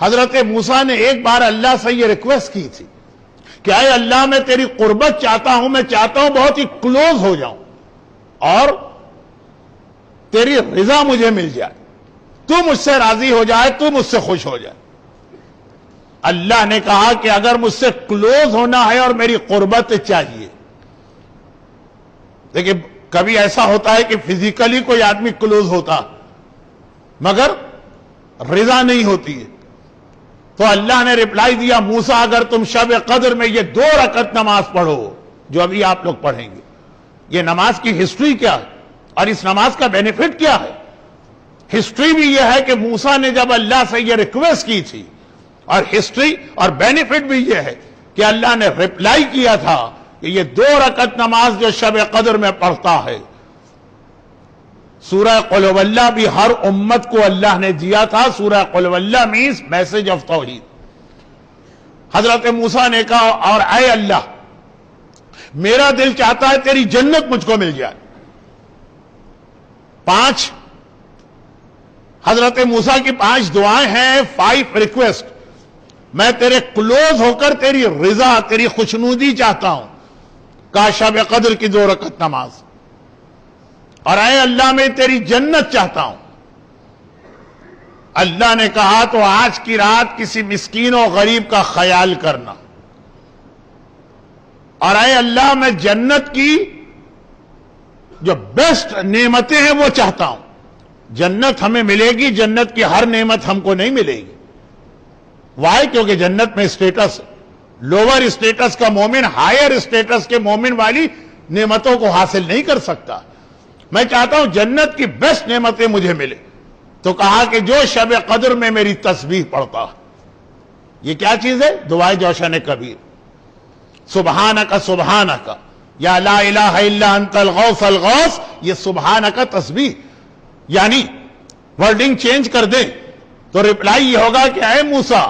حضرت موسیٰ نے ایک بار اللہ سے یہ ریکویسٹ کی تھی کہ اے اللہ میں تیری قربت چاہتا ہوں، میں چاہتا ہوں بہت ہی کلوز ہو جاؤں اور تیری رضا مجھے مل جائے، تو مجھ سے راضی ہو جائے، تو مجھ سے خوش ہو جائے۔ اللہ نے کہا کہ اگر مجھ سے کلوز ہونا ہے اور میری قربت چاہیے، دیکھیں کبھی ایسا ہوتا ہے کہ فزیکلی کوئی آدمی کلوز ہوتا مگر رضا نہیں ہوتی ہے، تو اللہ نے رپلائی دیا موسیٰ اگر تم شب قدر میں یہ 2 رکعت نماز پڑھو جو ابھی آپ لوگ پڑھیں گے، یہ نماز کی ہسٹری کیا ہے اور اس نماز کا بینیفٹ کیا ہے؟ ہسٹری بھی یہ ہے کہ موسیٰ نے جب اللہ سے یہ ریکویسٹ کی تھی، اور ہسٹری اور بینیفٹ بھی یہ ہے کہ اللہ نے رپلائی کیا تھا کہ یہ 2 رکعت نماز جو شب قدر میں پڑھتا ہے، سورہ قل هو اللہ بھی ہر امت کو اللہ نے دیا تھا۔ سورہ قل هو اللہ مینس میسج آف توحید۔ حضرت موسیٰ نے کہا اور اے اللہ میرا دل چاہتا ہے تیری جنت مجھ کو مل جائے۔ 5 حضرت موسیٰ کی 5 دعائیں ہیں، 5 ریکویسٹ۔ میں تیرے کلوز ہو کر تیری رضا، تیری خوشنودی چاہتا ہوں۔ کہا شب قدر کی 2 رکعت نماز، اور اے اللہ میں تیری جنت چاہتا ہوں۔ اللہ نے کہا تو آج کی رات کسی مسکین و غریب کا خیال کرنا، اور اے اللہ میں جنت کی جو بیسٹ نعمتیں ہیں وہ چاہتا ہوں۔ جنت ہمیں ملے گی، جنت کی ہر نعمت ہم کو نہیں ملے گی۔ وائی؟ کیونکہ جنت میں اسٹیٹس، لوور اسٹیٹس کا مومن ہائر اسٹیٹس کے مومن والی نعمتوں کو حاصل نہیں کر سکتا۔ میں چاہتا ہوں جنت کی بیسٹ نعمتیں مجھے ملے۔ تو کہا کہ جو شب قدر میں میری تسبیح پڑھتا، یہ کیا چیز ہے؟ دعائے جوشن کبیر، سبحانک سبحانک یا لا الہ الا انت الغوث الغوث، یہ سبحانک تسبیح، یعنی ورڈنگ چینج کر دیں تو رپلائی یہ ہوگا کہ اے موسیٰ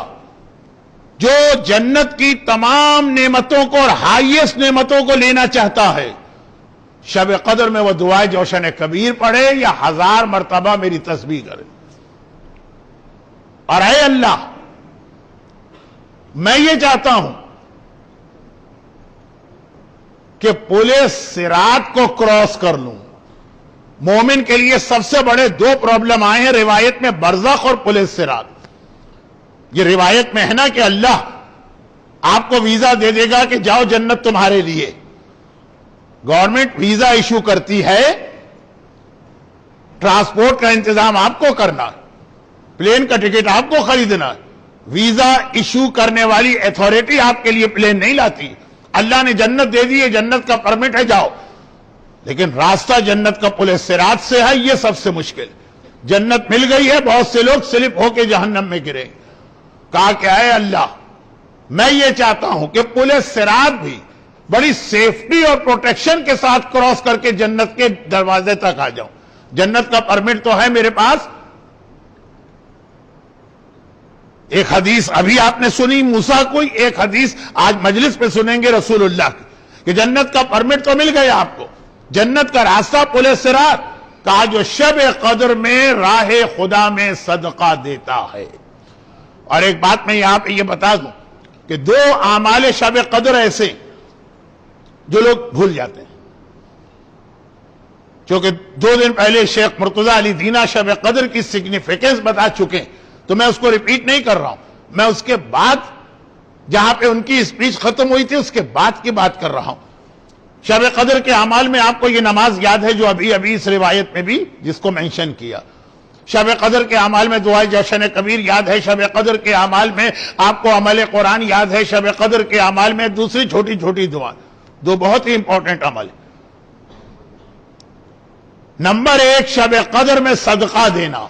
جو جنت کی تمام نعمتوں کو اور ہائیسٹ نعمتوں کو لینا چاہتا ہے، شب قدر میں وہ دعائے جوشن کبیر پڑھے یا 1000 مرتبہ میری تسبیح کرے۔ اور اے اللہ میں یہ چاہتا ہوں کہ پل صراط کو کراس کر لوں۔ مومن کے لیے سب سے بڑے 2 پرابلم آئے ہیں روایت میں، برزخ اور پل صراط۔ یہ روایت میں ہے نا کہ اللہ آپ کو ویزا دے دے گا کہ جاؤ جنت تمہارے لیے، گورنمنٹ ویزا ایشو کرتی ہے، ٹرانسپورٹ کا انتظام آپ کو کرنا، پلین کا ٹکٹ آپ کو خریدنا، ویزا ایشو کرنے والی اتھارٹی آپ کے لیے پلین نہیں لاتی۔ اللہ نے جنت دے دی ہے، جنت کا پرمٹ ہے، جاؤ، لیکن راستہ جنت کا پل صراط سے ہے، یہ سب سے مشکل۔ جنت مل گئی ہے، بہت سے لوگ سلپ ہو کے جہنم میں گرے۔ کہا کہ اے اللہ میں یہ چاہتا ہوں کہ پل صراط بھی بڑی سیفٹی اور پروٹیکشن کے ساتھ کراس کر کے جنت کے دروازے تک آ جاؤں۔ جنت کا پرمٹ تو ہے میرے پاس۔ ایک حدیث ابھی آپ نے سنی موسیٰ کو، ایک حدیث آج مجلس پہ سنیں گے رسول اللہ کی، کہ جنت کا پرمٹ تو مل گیا آپ کو، جنت کا راستہ پل صراط۔ کہا جو شب قدر میں راہ خدا میں صدقہ دیتا ہے۔ اور ایک بات میں یہاں پہ یہ بتا دوں کہ 2 اعمال شب قدر ایسے جو لوگ بھول جاتے ہیں، کیونکہ 2 دن پہلے شیخ مرتضی علی دینا شب قدر کی سگنیفیکنس بتا چکے ہیں، تو میں اس کو ریپیٹ نہیں کر رہا ہوں۔ میں اس کے بعد جہاں پہ ان کی اسپیچ ختم ہوئی تھی اس کے بعد کی بات کر رہا ہوں۔ شب قدر کے اعمال میں آپ کو یہ نماز یاد ہے جو ابھی اس روایت میں بھی جس کو مینشن کیا۔ شب قدر کے اعمال میں دعائے جوشن کبیر یاد ہے، شب قدر کے اعمال میں آپ کو عمل قرآن یاد ہے، شب قدر کے اعمال میں دوسری چھوٹی چھوٹی دعا، 2 بہت ہی امپورٹنٹ عمل۔ نمبر 1 شب قدر میں صدقہ دینا،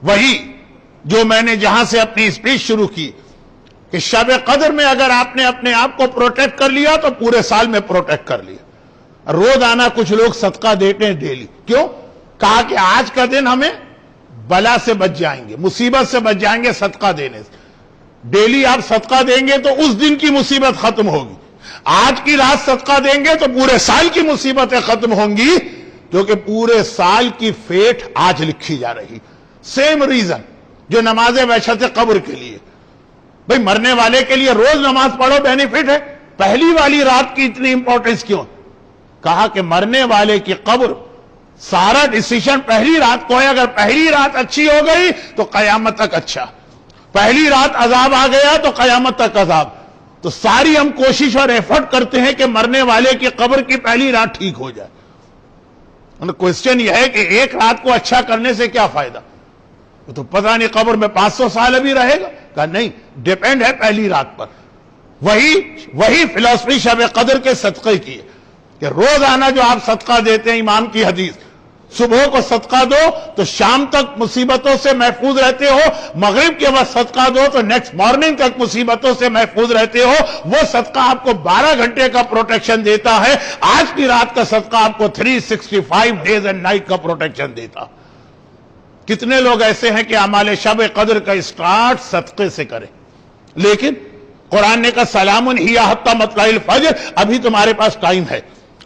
وہی جو میں نے جہاں سے اپنی اسپیچ شروع کی کہ شب قدر میں اگر آپ نے اپنے آپ کو پروٹیکٹ کر لیا تو پورے سال میں پروٹیکٹ کر لیا۔ روزانہ کچھ لوگ صدقہ دیتے ہیں ڈیلی، کیوں؟ کہا کہ آج کا دن ہمیں بلا سے بچ جائیں گے، مصیبت سے بچ جائیں گے صدقہ دینے سے۔ ڈیلی آپ صدقہ دیں گے تو اس دن کی مصیبت ختم ہوگی، آج کی رات صدقہ دیں گے تو پورے سال کی مصیبتیں ختم ہوں گی، کیونکہ پورے سال کی فیٹ آج لکھی جا رہی۔ سیم ریزن جو نماز وحشت قبر کے لیے. بھئی مرنے والے کے لیے روز نماز پڑھو بینیفٹ ہے, پہلی والی رات کی اتنی امپورٹنس کیوں؟ کہا کہ مرنے والے کی قبر سارا ڈیسیشن پہلی رات کو ہے. اگر پہلی رات اچھی ہو گئی تو قیامت تک اچھا, پہلی رات عذاب آ گیا تو قیامت تک عذاب. تو ساری ہم کوشش اور ایفرٹ کرتے ہیں کہ مرنے والے کی قبر کی پہلی رات ٹھیک ہو جائے. کوشچن یہ ہے کہ ایک رات کو اچھا کرنے سے کیا فائدہ؟ تو پتہ نہیں قبر میں 500 سال ابھی رہے گا. کہا نہیں, ڈیپینڈ ہے پہلی رات پر. وہی فلسفی شب قدر کے صدقے کی ہے کہ روزانہ جو آپ صدقہ دیتے ہیں, امام کی حدیث, صبح کو صدقہ دو تو شام تک مصیبتوں سے محفوظ رہتے ہو, مغرب کے وقت صدقہ دو تو نیکسٹ مارننگ تک مصیبتوں سے محفوظ رہتے ہو. وہ صدقہ آپ کو 12 گھنٹے کا پروٹیکشن دیتا ہے, آج کی رات کا صدقہ آپ کو 365 ڈیز اینڈ نائٹ کا پروٹیکشن دیتا. کتنے لوگ ایسے ہیں کہ اعمال شب قدر کا اسٹارٹ صدقے سے کریں, لیکن قرآن نے کہا سلام ہی حتی مطلع الفجر, ابھی تمہارے پاس ٹائم ہے,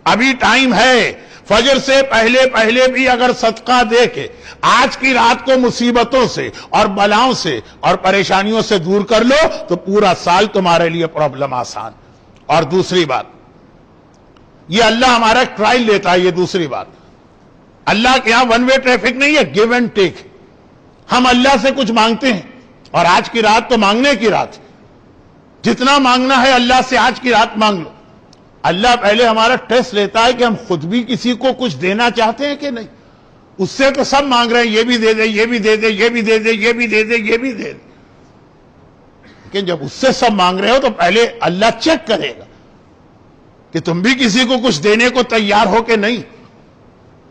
ابھی ٹائم ہے. فجر سے پہلے بھی اگر صدقہ دے کے آج کی رات کو مصیبتوں سے اور بلاؤں سے اور پریشانیوں سے دور کر لو تو پورا سال تمہارے لیے پرابلم آسان. اور دوسری بات, یہ اللہ ہمارا ٹرائل لیتا ہے. یہ دوسری بات, اللہ کے یہاں ون وے ٹریفک نہیں ہے, گیو اینڈ ٹیک. ہم اللہ سے کچھ مانگتے ہیں, اور آج کی رات تو مانگنے کی رات, جتنا مانگنا ہے اللہ سے آج کی رات مانگ لو. اللہ پہلے ہمارا ٹیسٹ لیتا ہے کہ ہم خود بھی کسی کو کچھ دینا چاہتے ہیں کہ نہیں. اس سے تو سب مانگ رہے ہیں, یہ بھی دے دے, یہ بھی دے دے, یہ بھی دے دے, یہ بھی دے دے, یہ بھی دے دے. لیکن جب اس سے سب مانگ رہے ہو تو پہلے اللہ چیک کرے گا کہ تم بھی کسی کو کچھ دینے کو تیار ہو کہ نہیں.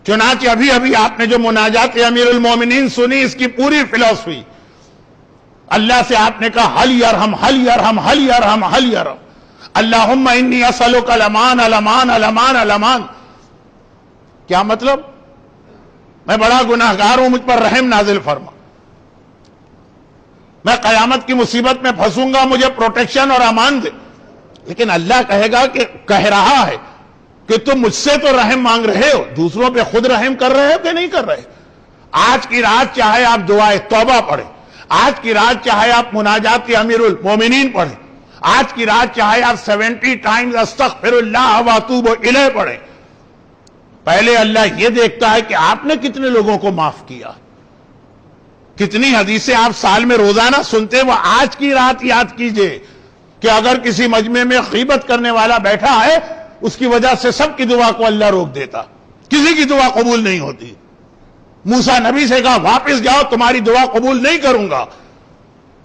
چنانچہ ابھی آپ نے جو مناجات امیر المومنین سنی, اس کی پوری فلسفی, اللہ سے آپ نے کہا حل یرحم حل یرحم حل یرحم حل یرحم, اللہم انی اسألک الامان الامان الامان الامان. کیا مطلب؟ میں بڑا گناہگار ہوں, مجھ پر رحم نازل فرما, میں قیامت کی مصیبت میں پھنسوں گا, مجھے پروٹیکشن اور امان دے. لیکن اللہ کہے گا کہ کہہ رہا ہے کہ تم مجھ سے تو رحم مانگ رہے ہو, دوسروں پہ خود رحم کر رہے ہو کہ نہیں کر رہے؟ آج کی رات چاہے آپ دعائے توبہ پڑھیں, آج کی رات چاہے آپ مناجات امیر المومنین پڑھیں, آج کی رات چاہے آپ 70 ٹائمز استغفر اللہ واتوب الیہ پڑھیں, پہلے اللہ یہ دیکھتا ہے کہ آپ نے کتنے لوگوں کو معاف کیا. کتنی حدیثیں آپ سال میں روزانہ سنتے ہیں, وہ آج کی رات یاد کیجئے کہ اگر کسی مجمع میں غیبت کرنے والا بیٹھا ہے, اس کی وجہ سے سب کی دعا کو اللہ روک دیتا, کسی کی دعا قبول نہیں ہوتی. موسیٰ نبی سے کہا واپس جاؤ, تمہاری دعا قبول نہیں کروں گا,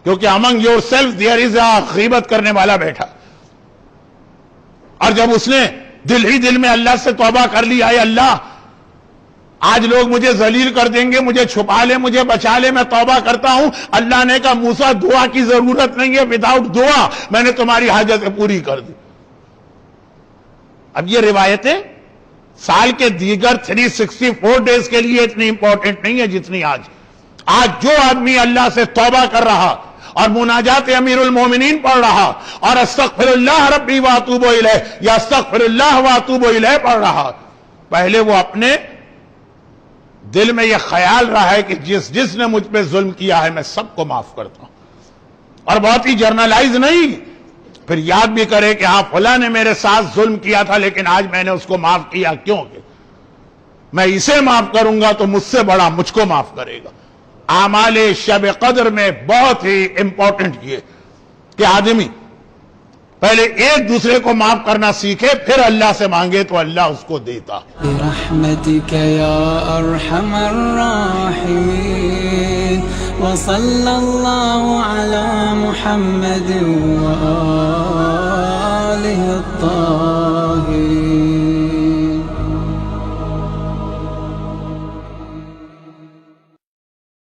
کیونکہ among yourself there is a غیبت کرنے والا بیٹھا. اور جب اس نے دل ہی دل میں اللہ سے توبہ کر لی, اے اللہ آج لوگ مجھے ذلیل کر دیں گے, مجھے چھپا لے, مجھے بچا لے, میں توبہ کرتا ہوں. اللہ نے کہا موسیٰ دعا کی ضرورت نہیں ہے, وداؤٹ دعا میں نے تمہاری حاجت پوری کر دی. اب یہ روایتیں سال کے دیگر 364 ڈیز کے لیے اتنی امپورٹنٹ نہیں ہے جتنی آج. آج جو آدمی اللہ سے توبہ کر رہا اور مناجات امیر المومنین پڑھ رہا اور استغفر اللہ ربی واتوب الیہ یا استغفر اللہ واتوب الیہ پڑھ رہا, پہلے وہ اپنے دل میں یہ خیال رہا ہے کہ جس نے مجھ پہ ظلم کیا ہے میں سب کو معاف کرتا ہوں, اور بہت ہی جرنلائز نہیں, پھر یاد بھی کرے کہ ہاں فلاں نے میرے ساتھ ظلم کیا تھا لیکن آج میں نے اس کو معاف کیا, کیونکہ میں اسے معاف کروں گا تو مجھ سے بڑا مجھ کو معاف کرے گا. اعمال شب قدر میں بہت ہی امپورٹنٹ یہ کہ آدمی پہلے ایک دوسرے کو معاف کرنا سیکھے, پھر اللہ سے مانگے تو اللہ اس کو دیتا. برحمتک یا ارحم الراحمین وصلی اللہ علی محمد وآلہ الطاہرین.